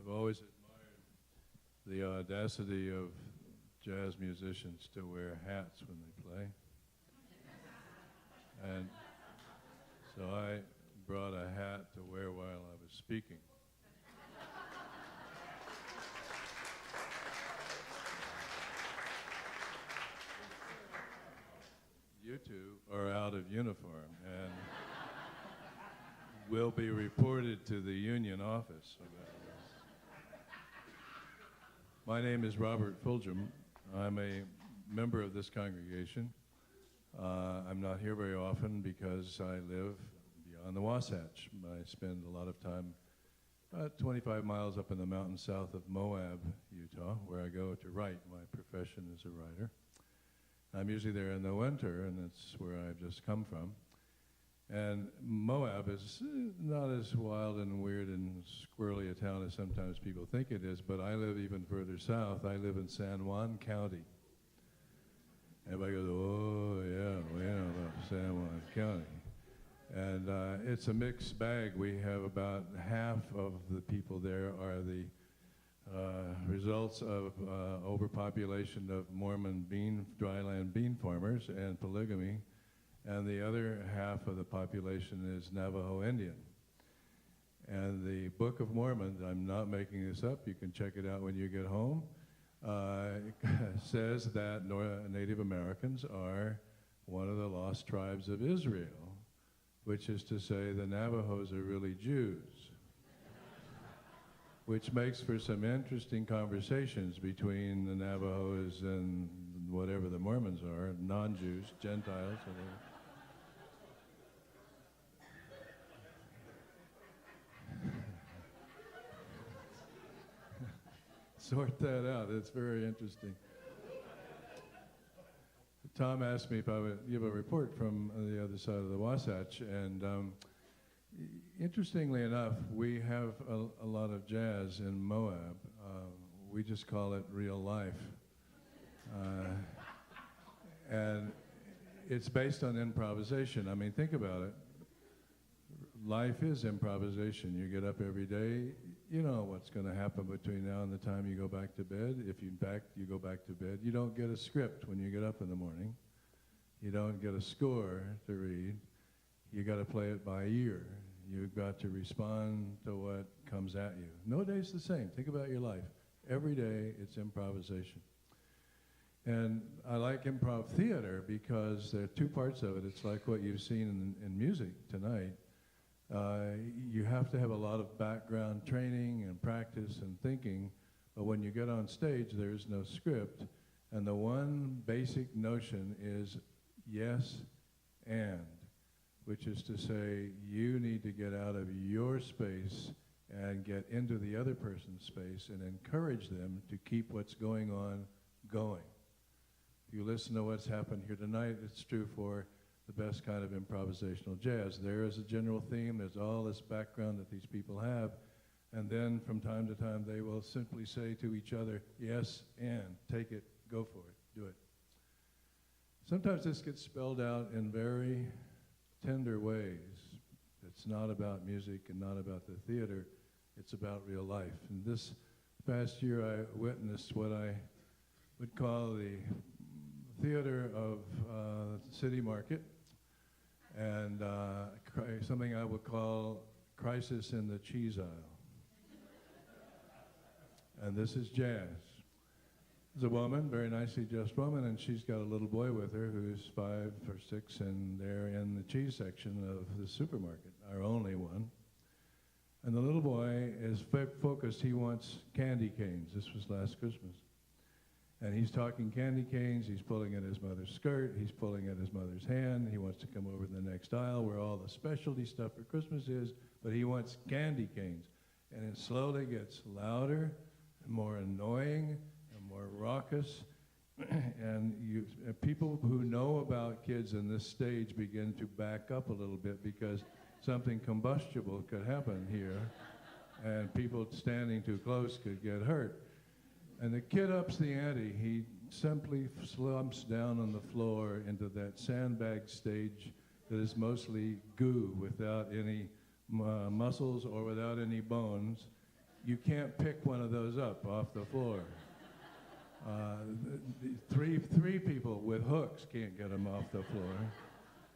I've always admired the audacity of jazz musicians to wear hats when they play. And so I brought a hat to wear while I was speaking. You two are out of uniform and will be reported to the union office about this. My name is Robert Fulghum. I'm a member of this congregation. I'm not here very often because I live beyond the Wasatch. I spend a lot of time about 25 miles up in the mountains south of Moab, Utah, where I go to write. My profession is a writer. I'm usually there in the winter, and that's where I've just come from. And Moab is not as wild and weird and squirrely a town as sometimes people think it is, but I live even further south. I live in San Juan County. Everybody goes, oh, yeah, we know about San Juan County. And it's a mixed bag. We have about half of the people there are the results of overpopulation of Mormon dryland bean farmers and polygamy, and the other half of the population is Navajo Indian. And the Book of Mormon, I'm not making this up, you can check it out when you get home, says that Native Americans are one of the lost tribes of Israel, which is to say the Navajos are really Jews. Which makes for some interesting conversations between the Navajos and whatever the Mormons are, non-Jews, Gentiles, whatever. Sort that out, it's very interesting. Tom asked me if I would give a report from the other side of the Wasatch, and interestingly enough, we have a lot of jazz in Moab. We just call it real life. And it's based on improvisation. I mean, think about it. Life is improvisation. You get up every day, you know what's going to happen between now and the time you go back to bed. If you go back to bed. You don't get a script when you get up in the morning. You don't get a score to read. You got to play it by ear. You've got to respond to what comes at you. No day's the same. Think about your life. Every day, it's improvisation. And I like improv theater because there are two parts of it. It's like what you've seen in music tonight. You have to have a lot of background training and practice and thinking, but when you get on stage, there's no script. And the one basic notion is yes and, which is to say you need to get out of your space and get into the other person's space and encourage them to keep what's going on going. If you listen to what's happened here tonight, it's true for the best kind of improvisational jazz. There is a general theme, there's all this background that these people have, and then from time to time they will simply say to each other, yes, and, take it, go for it, do it. Sometimes this gets spelled out in very tender ways. It's not about music and not about the theater, it's about real life. And this past year I witnessed what I would call the theater of City Market, and something I would call crisis in the cheese aisle. And this is jazz. There's a woman, very nicely dressed woman, and she's got a little boy with her who's 5 or 6, and they're in the cheese section of the supermarket, our only one. And the little boy is focused. He wants candy canes. This was last Christmas. And he's talking candy canes, he's pulling at his mother's skirt, he's pulling at his mother's hand, he wants to come over to the next aisle where all the specialty stuff for Christmas is, but he wants candy canes. And it slowly gets louder, and more annoying, and more raucous, and people who know about kids in this stage begin to back up a little bit because something combustible could happen here, and people standing too close could get hurt. And the kid ups the ante. He simply slumps down on the floor into that sandbag stage that is mostly goo without any muscles or without any bones. You can't pick one of those up off the floor. Three people with hooks can't get him off the floor.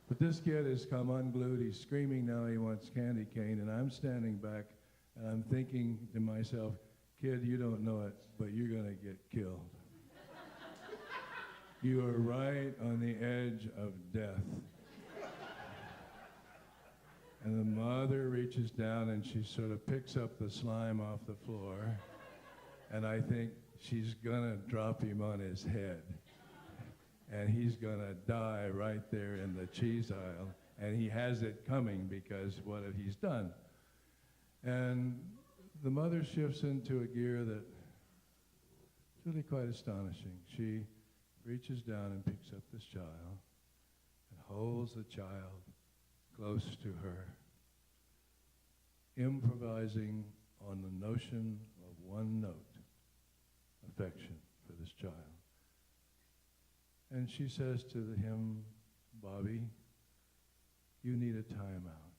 But this kid has come unglued. He's screaming now he wants candy cane, and I'm standing back, and I'm thinking to myself, kid, you don't know it, but you're going to get killed. You are right on the edge of death. And the mother reaches down and she sort of picks up the slime off the floor. And I think she's gonna drop him on his head. And he's gonna die right there in the cheese aisle. And he has it coming because what he's done. And the mother shifts into a gear that's really quite astonishing. She reaches down and picks up this child and holds the child close to her, improvising on the notion of one note, affection for this child. And she says to him, Bobby, you need a timeout.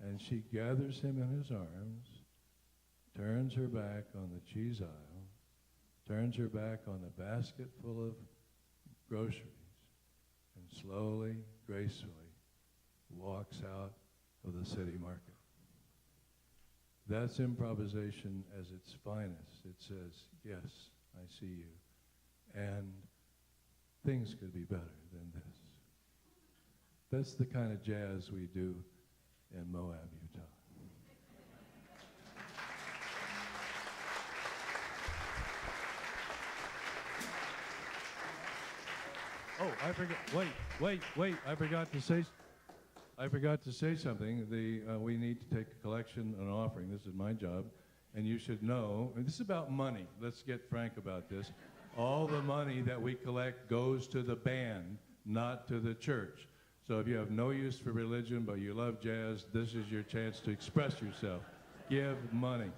And she gathers him in his arms, turns her back on the cheese aisle, turns her back on the basket full of groceries, and slowly, gracefully walks out of the city market. That's improvisation as its finest. It says, yes, I see you, and things could be better than this. That's the kind of jazz we do in Moab, Utah. Oh, I forgot. Wait! I forgot to say something. We need to take a collection, an offering. This is my job, and you should know. And this is about money. Let's get frank about this. All the money that we collect goes to the band, not to the church. So if you have no use for religion, but you love jazz, this is your chance to express yourself. Give money.